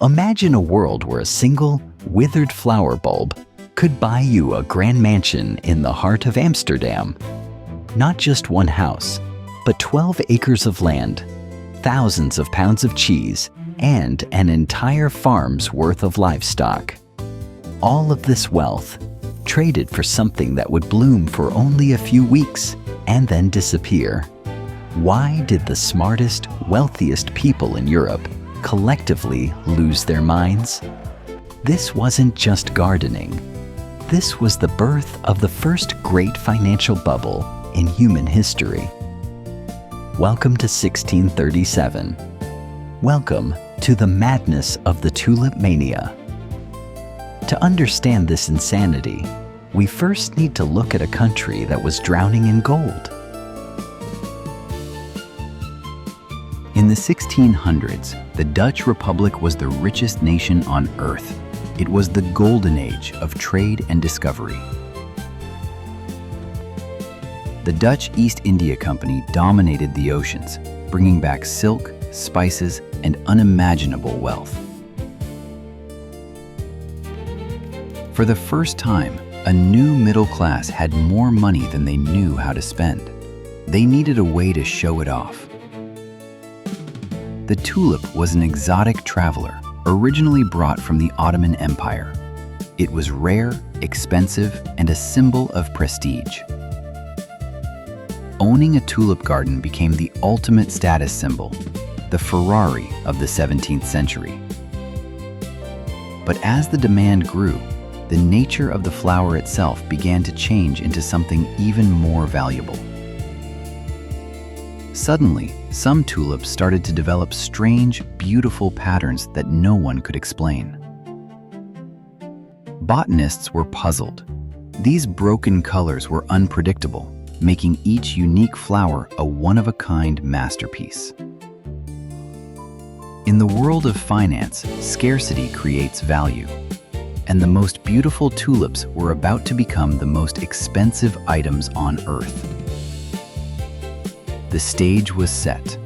Imagine a world where a single, withered flower bulb could buy you a grand mansion in the heart of Amsterdam. Not just one house, but 12 acres of land, thousands of pounds of cheese, and an entire farm's worth of livestock. All of this wealth traded for something that would bloom for only a few weeks and then disappear. Why did the smartest, wealthiest people in Europe collectively lose their minds? This wasn't just gardening. This was the birth of the first great financial bubble in human history. Welcome to 1637. Welcome to the madness of the Tulip Mania. To understand this insanity, we first need to look at a country that was drowning in gold. In the 1600s, the Dutch Republic was the richest nation on earth. It was the golden age of trade and discovery. The Dutch East India Company dominated the oceans, bringing back silk, spices, and unimaginable wealth. For the first time, a new middle class had more money than they knew how to spend. They needed a way to show it off. The tulip was an exotic traveler, originally brought from the Ottoman Empire. It was rare, expensive, and a symbol of prestige. Owning a tulip garden became the ultimate status symbol, the Ferrari of the 17th century. But as the demand grew, the nature of the flower itself began to change into something even more valuable. Suddenly, some tulips started to develop strange, beautiful patterns that no one could explain. Botanists were puzzled. These broken colors were unpredictable, making each unique flower a one-of-a-kind masterpiece. In the world of finance, scarcity creates value, and the most beautiful tulips were about to become the most expensive items on earth. The stage was set.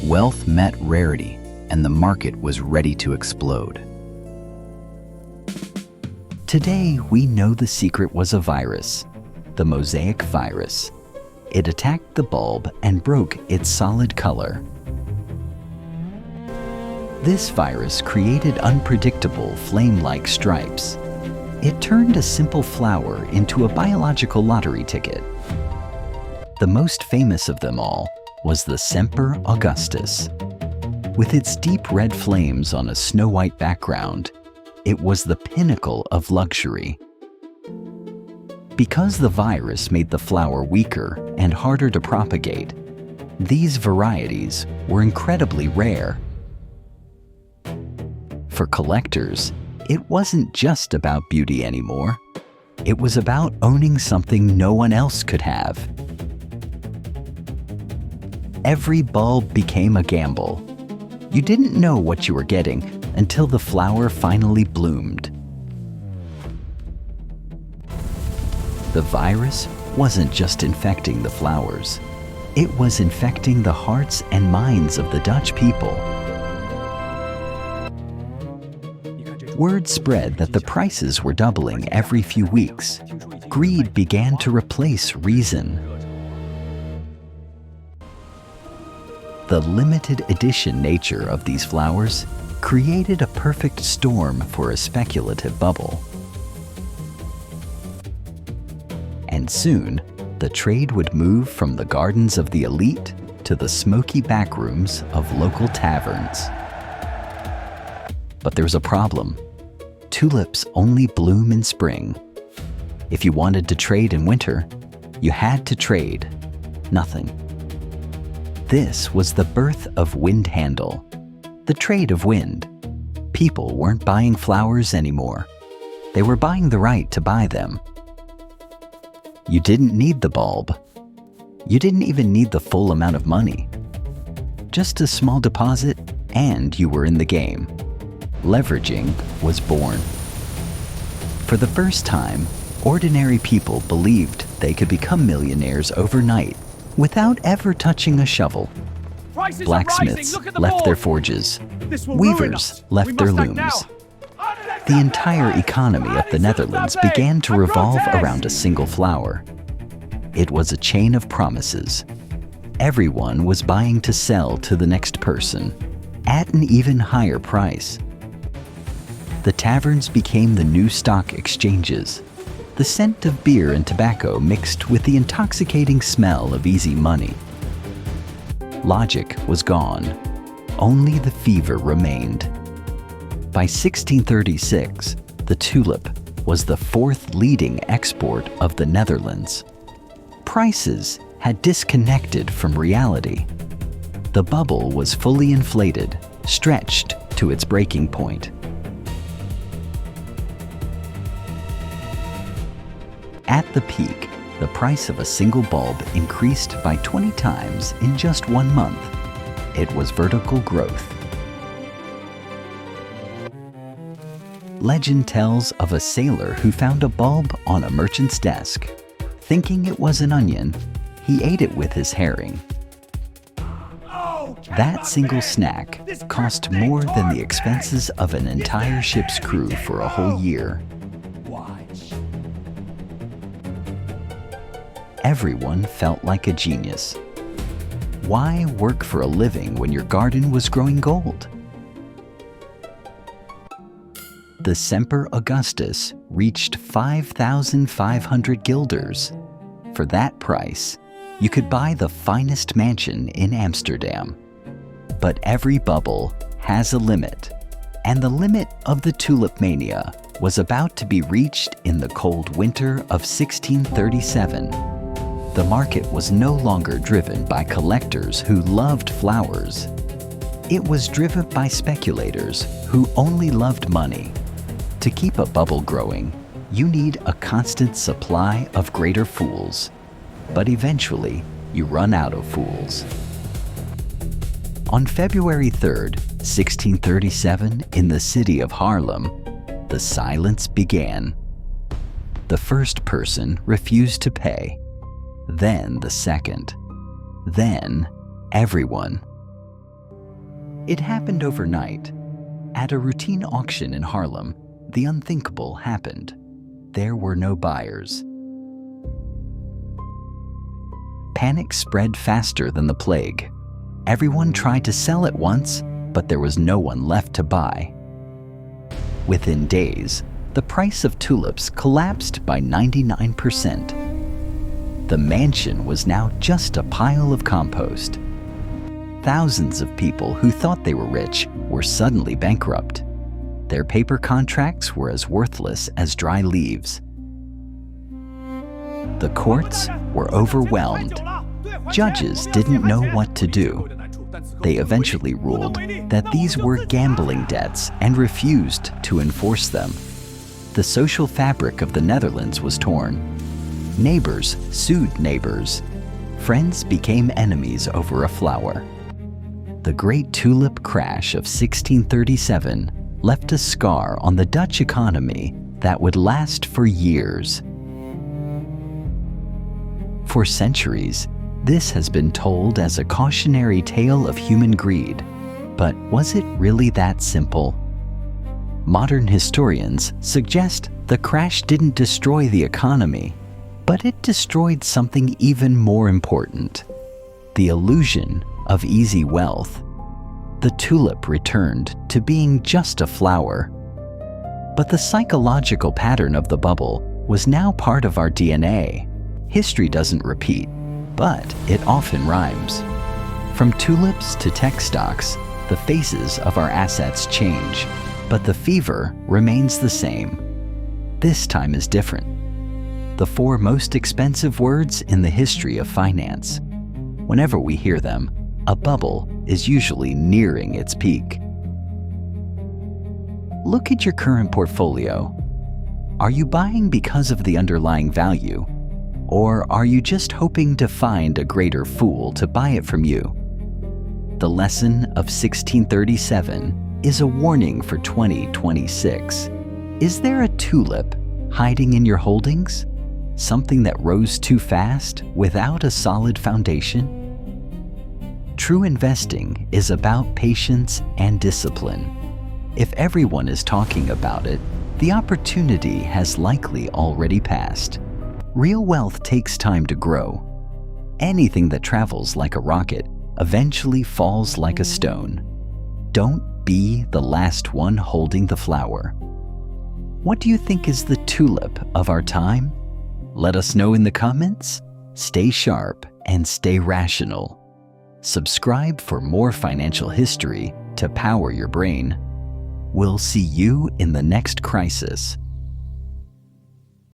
Wealth met rarity, and the market was ready to explode. Today, we know the secret was a virus, the mosaic virus. It attacked the bulb and broke its solid color. This virus created unpredictable flame-like stripes. It turned a simple flower into a biological lottery ticket. The most famous of them all was the Semper Augustus. With its deep red flames on a snow-white background, it was the pinnacle of luxury. Because the virus made the flower weaker and harder to propagate, these varieties were incredibly rare. For collectors, it wasn't just about beauty anymore. It was about owning something no one else could have. Every bulb became a gamble. You didn't know what you were getting until the flower finally bloomed. The virus wasn't just infecting the flowers. It was infecting the hearts and minds of the Dutch people. Word spread that the prices were doubling every few weeks. Greed began to replace reason. The limited edition nature of these flowers created a perfect storm for a speculative bubble. And soon, the trade would move from the gardens of the elite to the smoky backrooms of local taverns. But there's a problem. Tulips only bloom in spring. If you wanted to trade in winter, you had to trade nothing. This was the birth of wind handle, the trade of wind. People weren't buying flowers anymore. They were buying the right to buy them. You didn't need the bulb. You didn't even need the full amount of money. Just a small deposit, and you were in the game. Leveraging was born. For the first time, ordinary people believed they could become millionaires overnight without ever touching a shovel. Blacksmiths left their forges. Weavers left their looms. The entire economy of the Netherlands began to revolve around a single flower. It was a chain of promises. Everyone was buying to sell to the next person at an even higher price. The taverns became the new stock exchanges. The scent of beer and tobacco mixed with the intoxicating smell of easy money. Logic was gone. Only the fever remained. By 1636, the tulip was the fourth leading export of the Netherlands. Prices had disconnected from reality. The bubble was fully inflated, stretched to its breaking point. At the peak, the price of a single bulb increased by 20 times in just 1 month. It was vertical growth. Legend tells of a sailor who found a bulb on a merchant's desk. Thinking it was an onion, he ate it with his herring. That single snack cost more than the expenses of an entire ship's crew for a whole year. Everyone felt like a genius. Why work for a living when your garden was growing gold? The Semper Augustus reached 5,500 guilders. For that price, you could buy the finest mansion in Amsterdam. But every bubble has a limit, and the limit of the Tulip Mania was about to be reached in the cold winter of 1637. The market was no longer driven by collectors who loved flowers. It was driven by speculators who only loved money. To keep a bubble growing, you need a constant supply of greater fools. But eventually, you run out of fools. On February 3rd, 1637, in the city of Haarlem, the silence began. The first person refused to pay. Then the second. Then everyone. It happened overnight. At a routine auction in Haarlem, the unthinkable happened. There were no buyers. Panic spread faster than the plague. Everyone tried to sell at once, but there was no one left to buy. Within days, the price of tulips collapsed by 99%. The mansion was now just a pile of compost. Thousands of people who thought they were rich were suddenly bankrupt. Their paper contracts were as worthless as dry leaves. The courts were overwhelmed. Judges didn't know what to do. They eventually ruled that these were gambling debts and refused to enforce them. The social fabric of the Netherlands was torn. Neighbors sued neighbors. Friends became enemies over a flower. The Great Tulip Crash of 1637 left a scar on the Dutch economy that would last for years. For centuries, this has been told as a cautionary tale of human greed. But was it really that simple? Modern historians suggest the crash didn't destroy the economy, but it destroyed something even more important: the illusion of easy wealth. The tulip returned to being just a flower. But the psychological pattern of the bubble was now part of our DNA. History doesn't repeat, but it often rhymes. From tulips to tech stocks, the faces of our assets change, but the fever remains the same. This time is different. The 4 most expensive words in the history of finance. Whenever we hear them, a bubble is usually nearing its peak. Look at your current portfolio. Are you buying because of the underlying value? Or are you just hoping to find a greater fool to buy it from you? The lesson of 1637 is a warning for 2026. Is there a tulip hiding in your holdings? Something that rose too fast without a solid foundation? True investing is about patience and discipline. If everyone is talking about it, the opportunity has likely already passed. Real wealth takes time to grow. Anything that travels like a rocket eventually falls like a stone. Don't be the last one holding the flower. What do you think is the tulip of our time? Let us know in the comments. Stay sharp and stay rational. Subscribe for more financial history to power your brain. We'll see you in the next crisis.